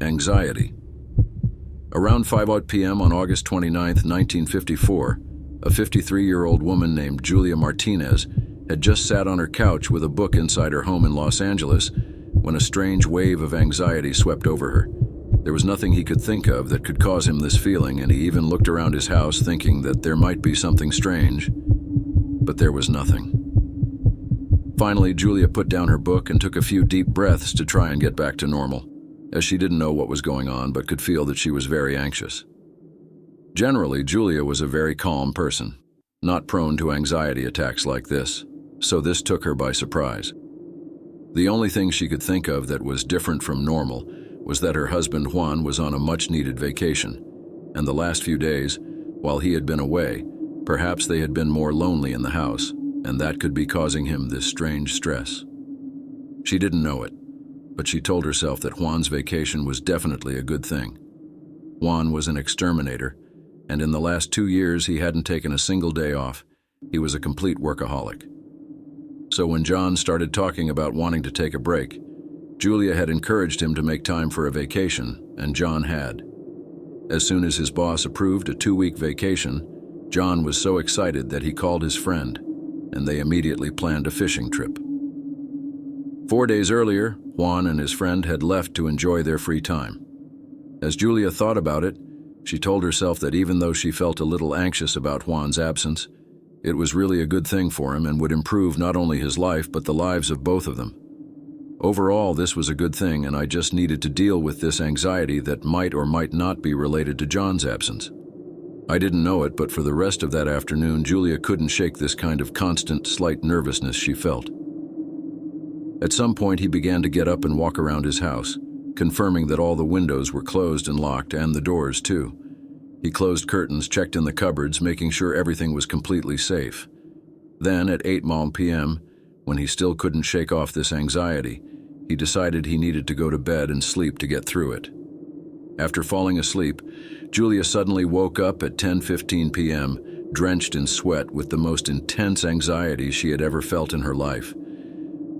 Anxiety. Around 5 p.m. on August 29, 1954, a 53-year-old woman named Julia Martinez had just sat on her couch with a book inside her home in Los Angeles when a strange wave of anxiety swept over her. There was nothing he could think of that could cause him this feeling, and he even looked around his house thinking that there might be something strange. But there was nothing. Finally, Julia put down her book and took a few deep breaths to try and get back to normal, as she didn't know what was going on but could feel that she was very anxious. Generally, Julia was a very calm person, not prone to anxiety attacks like this, so this took her by surprise. The only thing she could think of that was different from normal was that her husband Juan was on a much-needed vacation, and the last few days, while he had been away, perhaps they had been more lonely in the house, and that could be causing him this strange stress. She didn't know it, but she told herself that Juan's vacation was definitely a good thing. Juan was an exterminator, and in the last 2 years he hadn't taken a single day off. He was a complete workaholic. So when John started talking about wanting to take a break, Julia had encouraged him to make time for a vacation, and John had. As soon as his boss approved a 2-week vacation, John was so excited that he called his friend, and they immediately planned a fishing trip. 4 days earlier, Juan and his friend had left to enjoy their free time. As Julia thought about it, she told herself that even though she felt a little anxious about Juan's absence, it was really a good thing for him and would improve not only his life but the lives of both of them. Overall, this was a good thing, and I just needed to deal with this anxiety that might or might not be related to John's absence. I didn't know it, but for the rest of that afternoon, Julia couldn't shake this kind of constant, slight nervousness she felt. At some point, he began to get up and walk around his house, confirming that all the windows were closed and locked, and the doors too. He closed curtains, checked in the cupboards, making sure everything was completely safe. Then, at 8 p.m., when he still couldn't shake off this anxiety, he decided he needed to go to bed and sleep to get through it. After falling asleep, Julia suddenly woke up at 10:15 p.m., drenched in sweat with the most intense anxiety she had ever felt in her life.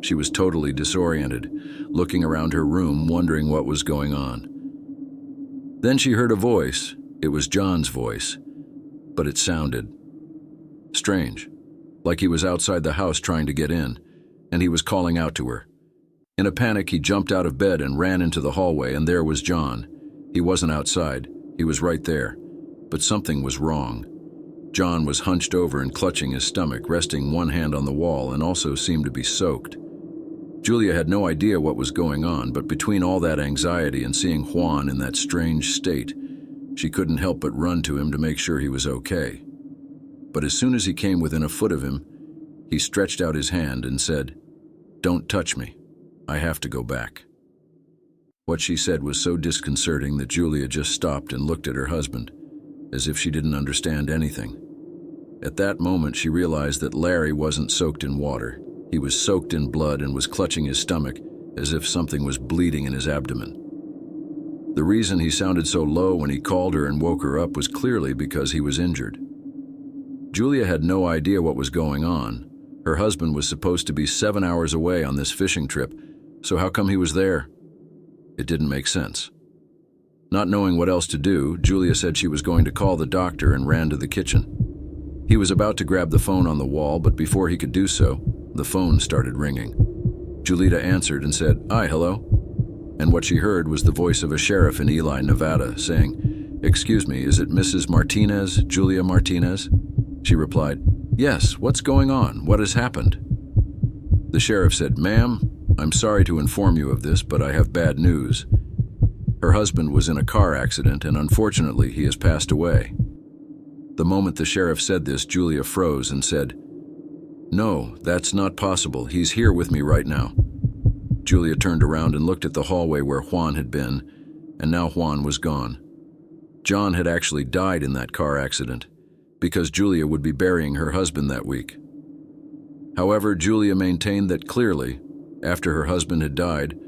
She was totally disoriented, looking around her room, wondering what was going on. Then she heard a voice. It was John's voice, but it sounded strange, like he was outside the house trying to get in, and he was calling out to her. In a panic, he jumped out of bed and ran into the hallway, and there was John. He wasn't outside, he was right there, but something was wrong. John was hunched over and clutching his stomach, resting one hand on the wall, and also seemed to be soaked. Julia had no idea what was going on, but between all that anxiety and seeing Juan in that strange state, she couldn't help but run to him to make sure he was okay. But as soon as he came within a foot of him, he stretched out his hand and said, "Don't touch me. I have to go back." What she said was so disconcerting that Julia just stopped and looked at her husband, as if she didn't understand anything. At that moment, she realized that Larry wasn't soaked in water. He was soaked in blood and was clutching his stomach as if something was bleeding in his abdomen. The reason he sounded so low when he called her and woke her up was clearly because he was injured. Julia had no idea what was going on. Her husband was supposed to be 7 hours away on this fishing trip, so how come he was there? It didn't make sense. Not knowing what else to do, Julia said she was going to call the doctor and ran to the kitchen. He was about to grab the phone on the wall, but before he could do so, the phone started ringing. Julita answered and said, "Hi, hello?" And what she heard was the voice of a sheriff in Ely, Nevada, saying, "Excuse me, is it Mrs. Martinez, Julia Martinez?" She replied, "Yes, what's going on? What has happened?" The sheriff said, "Ma'am, I'm sorry to inform you of this, but I have bad news. Her husband was in a car accident, and unfortunately he has passed away." The moment the sheriff said this, Julia froze and said, "No, that's not possible. He's here with me right now." Julia turned around and looked at the hallway where Juan had been, and now Juan was gone. John had actually died in that car accident, because Julia would be burying her husband that week. However, Julia maintained that clearly, after her husband had died,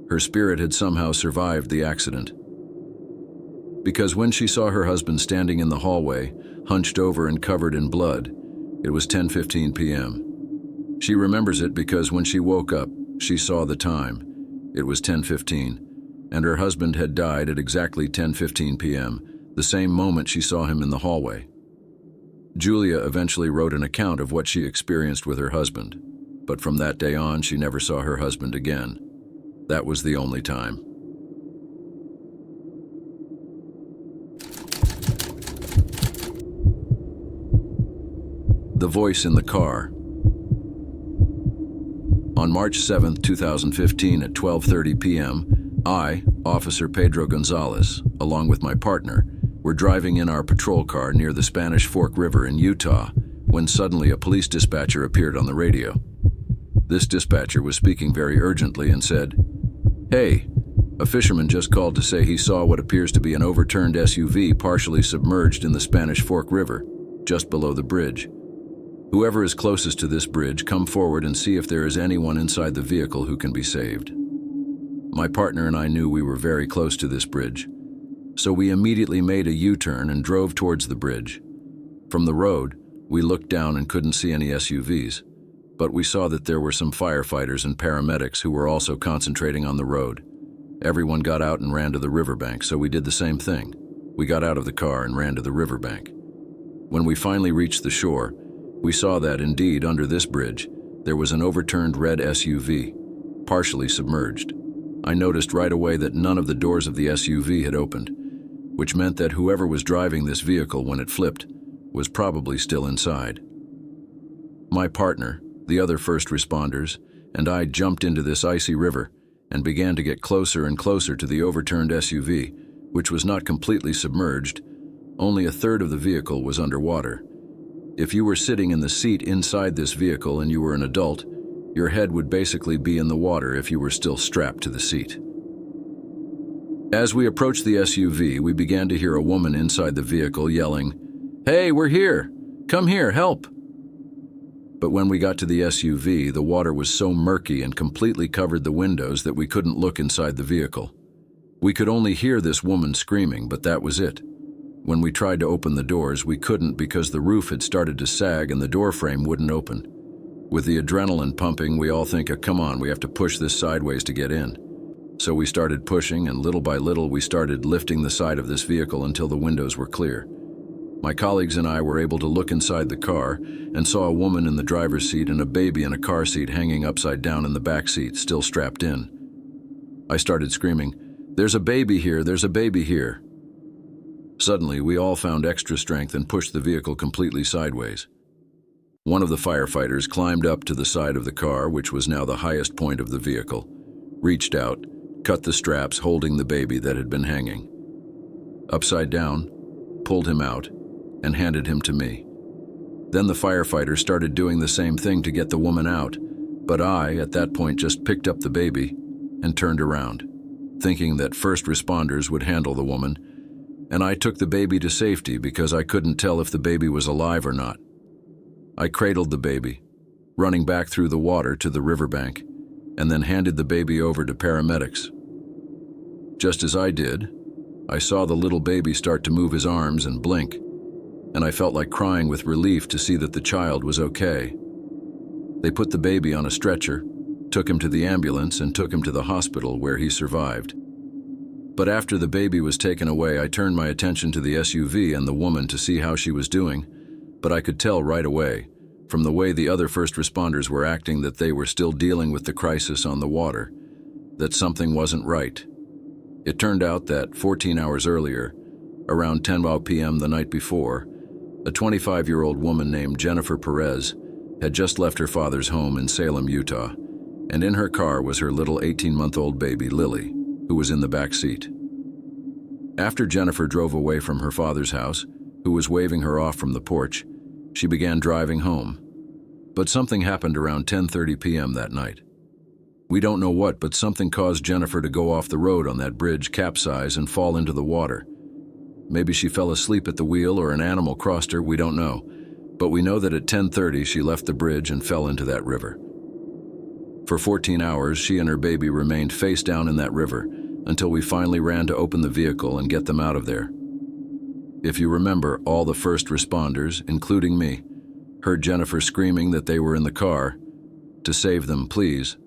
her spirit had somehow survived the accident. Because when she saw her husband standing in the hallway, hunched over and covered in blood, it was 10:15 p.m. She remembers it because when she woke up, she saw the time. It was 10:15, and her husband had died at exactly 10:15 p.m., the same moment she saw him in the hallway. Julia eventually wrote an account of what she experienced with her husband, but from that day on she never saw her husband again. That was the only time. The voice in the car. On March 7, 2015 at 12:30 p.m., I, Officer Pedro Gonzalez, along with my partner, were driving in our patrol car near the Spanish Fork River in Utah when suddenly a police dispatcher appeared on the radio. This dispatcher was speaking very urgently and said, "Hey, a fisherman just called to say he saw what appears to be an overturned SUV partially submerged in the Spanish Fork River, just below the bridge. Whoever is closest to this bridge, come forward and see if there is anyone inside the vehicle who can be saved." My partner and I knew we were very close to this bridge, so we immediately made a U-turn and drove towards the bridge. From the road, we looked down and couldn't see any SUVs, but we saw that there were some firefighters and paramedics who were also concentrating on the road. Everyone got out and ran to the riverbank, so we did the same thing. We got out of the car and ran to the riverbank. When we finally reached the shore, we saw that, indeed, under this bridge, there was an overturned red SUV, partially submerged. I noticed right away that none of the doors of the SUV had opened, which meant that whoever was driving this vehicle when it flipped was probably still inside. My partner, the other first responders, and I jumped into this icy river and began to get closer and closer to the overturned SUV, which was not completely submerged. Only a third of the vehicle was underwater. If you were sitting in the seat inside this vehicle and you were an adult, your head would basically be in the water if you were still strapped to the seat. As we approached the SUV, we began to hear a woman inside the vehicle yelling, "Hey, we're here! Come here, help!" But when we got to the SUV, the water was so murky and completely covered the windows that we couldn't look inside the vehicle. We could only hear this woman screaming, but that was it. When we tried to open the doors, we couldn't because the roof had started to sag and the door frame wouldn't open. With the adrenaline pumping, we all think, come on, we have to push this sideways to get in. So we started pushing, and little by little we started lifting the side of this vehicle until the windows were clear. My colleagues and I were able to look inside the car and saw a woman in the driver's seat and a baby in a car seat hanging upside down in the back seat, still strapped in. I started screaming, "There's a baby here, there's a baby here." Suddenly, we all found extra strength and pushed the vehicle completely sideways. One of the firefighters climbed up to the side of the car, which was now the highest point of the vehicle, reached out, cut the straps holding the baby that had been hanging upside down, pulled him out, and handed him to me. Then the firefighter started doing the same thing to get the woman out, but I, at that point, just picked up the baby and turned around, thinking that first responders would handle the woman, and I took the baby to safety because I couldn't tell if the baby was alive or not. I cradled the baby, running back through the water to the riverbank, and then handed the baby over to paramedics. Just as I did, I saw the little baby start to move his arms and blink, and I felt like crying with relief to see that the child was okay. They put the baby on a stretcher, took him to the ambulance, and took him to the hospital where he survived. But after the baby was taken away, I turned my attention to the SUV and the woman to see how she was doing, but I could tell right away, from the way the other first responders were acting, that they were still dealing with the crisis on the water, that something wasn't right. It turned out that 14 hours earlier, around 10 p.m. the night before, a 25-year-old woman named Jennifer Perez had just left her father's home in Salem, Utah, and in her car was her little 18-month-old baby, Lily, who was in the back seat. After Jennifer drove away from her father's house, who was waving her off from the porch, she began driving home. But something happened around 10:30 p.m. that night. We don't know what, but something caused Jennifer to go off the road on that bridge, capsize, and fall into the water. Maybe she fell asleep at the wheel or an animal crossed her, we don't know. But we know that at 10:30 she left the bridge and fell into that river. For 14 hours, she and her baby remained face down in that river until we finally ran to open the vehicle and get them out of there. If you remember, all the first responders, including me, heard Jennifer screaming that they were in the car, to save them, please.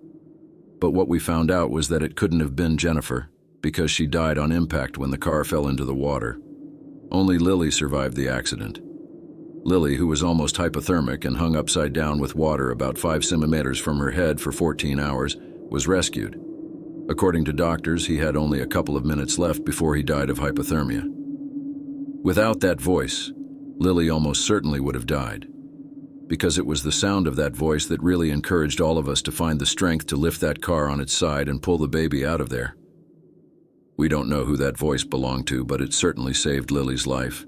But what we found out was that it couldn't have been Jennifer. because she died on impact when the car fell into the water. Only Lily survived the accident. Lily, who was almost hypothermic and hung upside down with water about 5 centimeters from her head for 14 hours, was rescued. According to doctors, he had only a couple of minutes left before he died of hypothermia. Without that voice, Lily almost certainly would have died, because it was the sound of that voice that really encouraged all of us to find the strength to lift that car on its side and pull the baby out of there. We don't know who that voice belonged to, but it certainly saved Lily's life.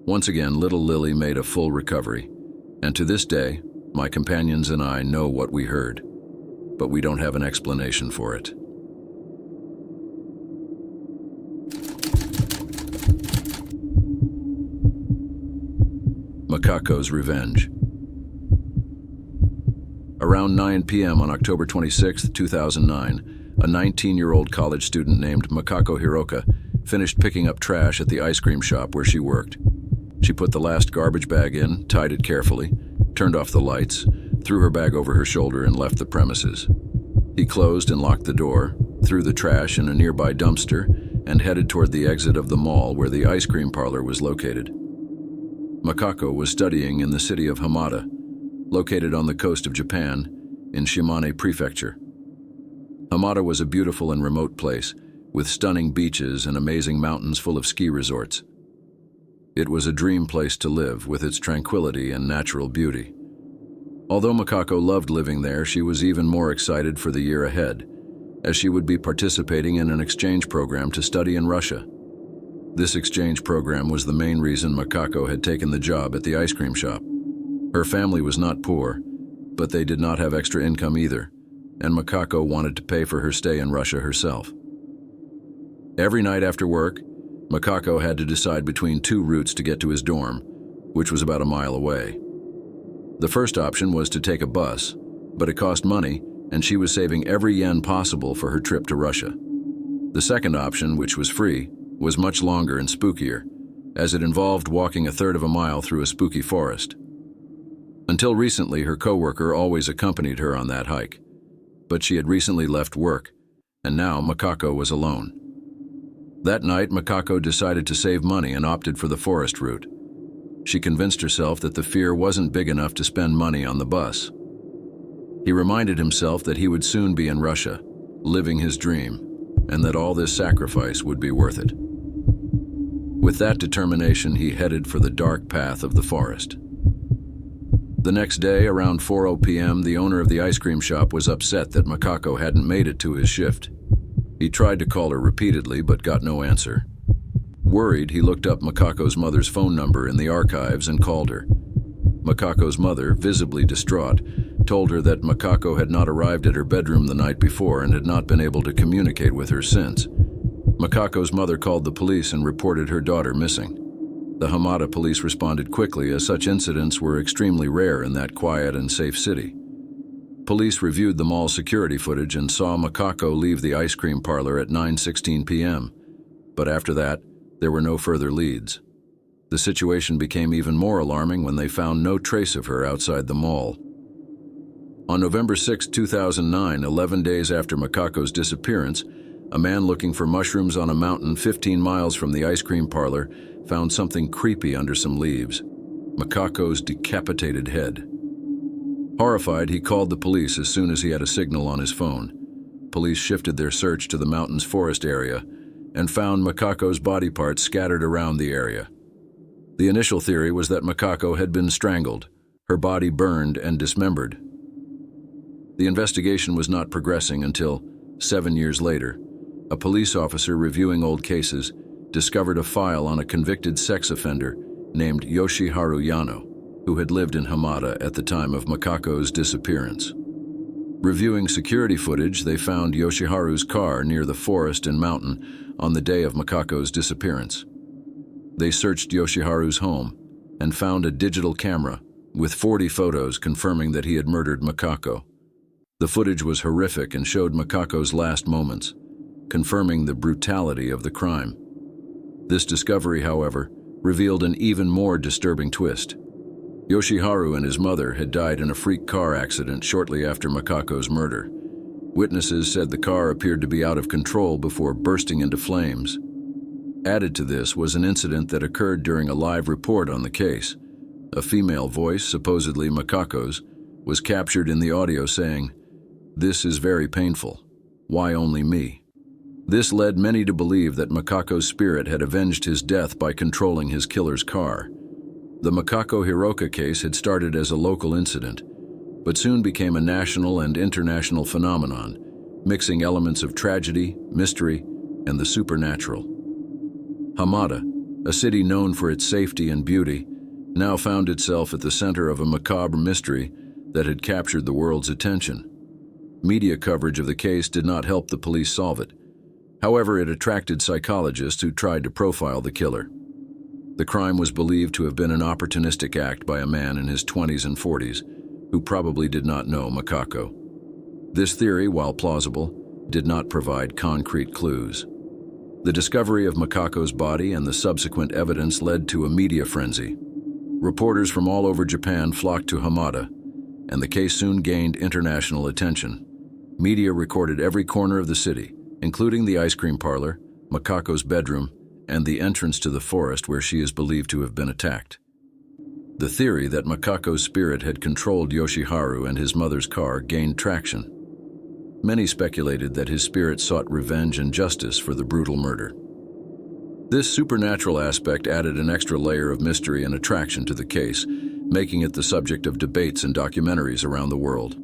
Once again, little Lily made a full recovery, and to this day, my companions and I know what we heard, but we don't have an explanation for it. Macaco's Revenge. Around 9 p.m. on October 26, 2009, a 19-year-old college student named Macaco Hiroka finished picking up trash at the ice cream shop where she worked. She put the last garbage bag in, tied it carefully, turned off the lights, threw her bag over her shoulder, and left the premises. He closed and locked the door, threw the trash in a nearby dumpster, and headed toward the exit of the mall where the ice cream parlor was located. Macaco was studying in the city of Hamada, located on the coast of Japan, in Shimane Prefecture. Hamada was a beautiful and remote place, with stunning beaches and amazing mountains full of ski resorts. It was a dream place to live, with its tranquility and natural beauty. Although Macaco loved living there, she was even more excited for the year ahead, as she would be participating in an exchange program to study in Russia. This exchange program was the main reason Macaco had taken the job at the ice cream shop. Her family was not poor, but they did not have extra income either, and Macaco wanted to pay for her stay in Russia herself. Every night after work, Macaco had to decide between 2 routes to get to his dorm, which was about a mile away. The first option was to take a bus, but it cost money, and she was saving every yen possible for her trip to Russia. The second option, which was free, was much longer and spookier, as it involved walking a third of a mile through a spooky forest. Until recently, her coworker always accompanied her on that hike, but she had recently left work, and now Macaco was alone. That night, Macaco decided to save money and opted for the forest route. She convinced herself that the fear wasn't big enough to spend money on the bus. He reminded himself that he would soon be in Russia, living his dream, and that all this sacrifice would be worth it. With that determination, he headed for the dark path of the forest. The next day, around 4:00 p.m., the owner of the ice cream shop was upset that Macaco hadn't made it to his shift. He tried to call her repeatedly, but got no answer. Worried, he looked up Macaco's mother's phone number in the archives and called her. Macaco's mother, visibly distraught, told her that Macaco had not arrived at her bedroom the night before and had not been able to communicate with her since. Macaco's mother called the police and reported her daughter missing. The Hamada police responded quickly, as such incidents were extremely rare in that quiet and safe city. Police reviewed the mall security footage and saw Macaco leave the ice cream parlor at 9:16 p.m., but after that, there were no further leads. The situation became even more alarming when they found no trace of her outside the mall. On November 6, 2009, 11 days after Macaco's disappearance, a man looking for mushrooms on a mountain 15 miles from the ice cream parlor found something creepy under some leaves: Macaco's decapitated head. Horrified, he called the police as soon as he had a signal on his phone. Police shifted their search to the mountain's forest area and found Macaco's body parts scattered around the area. The initial theory was that Macaco had been strangled, her body burned and dismembered. The investigation was not progressing until, 7 years later, a police officer reviewing old cases discovered a file on a convicted sex offender named Yoshiharu Yano, who had lived in Hamada at the time of Macaco's disappearance. Reviewing security footage, they found Yoshiharu's car near the forest and mountain on the day of Macaco's disappearance. They searched Yoshiharu's home and found a digital camera with 40 photos confirming that he had murdered Macaco. The footage was horrific and showed Macaco's last moments, confirming the brutality of the crime. This discovery, however, revealed an even more disturbing twist. Yoshiharu and his mother had died in a freak car accident shortly after Macaco's murder. Witnesses said the car appeared to be out of control before bursting into flames. Added to this was an incident that occurred during a live report on the case. A female voice, supposedly Makako's, was captured in the audio saying, "This is very painful. Why only me?" This led many to believe that Makako's spirit had avenged his death by controlling his killer's car. The Makako Hiroka case had started as a local incident, but soon became a national and international phenomenon, mixing elements of tragedy, mystery, and the supernatural. Hamada, a city known for its safety and beauty, now found itself at the center of a macabre mystery that had captured the world's attention. Media coverage of the case did not help the police solve it. However, it attracted psychologists who tried to profile the killer. The crime was believed to have been an opportunistic act by a man in his 20s and 40s who probably did not know Makako. This theory, while plausible, did not provide concrete clues. The discovery of Makako's body and the subsequent evidence led to a media frenzy. Reporters from all over Japan flocked to Hamada, and the case soon gained international attention. Media recorded every corner of the city, including the ice cream parlor, Makako's bedroom, and the entrance to the forest where she is believed to have been attacked. The theory that Makako's spirit had controlled Yoshiharu and his mother's car gained traction. Many speculated that his spirit sought revenge and justice for the brutal murder. This supernatural aspect added an extra layer of mystery and attraction to the case, making it the subject of debates and documentaries around the world.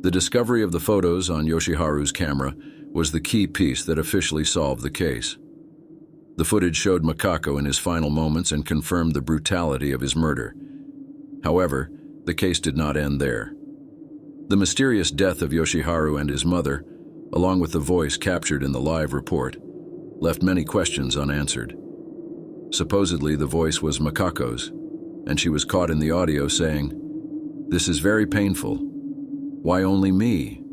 The discovery of the photos on Yoshiharu's camera was the key piece that officially solved the case. The footage showed Makako in his final moments and confirmed the brutality of his murder. However, the case did not end there. The mysterious death of Yoshiharu and his mother, along with the voice captured in the live report, left many questions unanswered. Supposedly, the voice was Makako's, and she was caught in the audio saying, "This is very painful. Why only me?"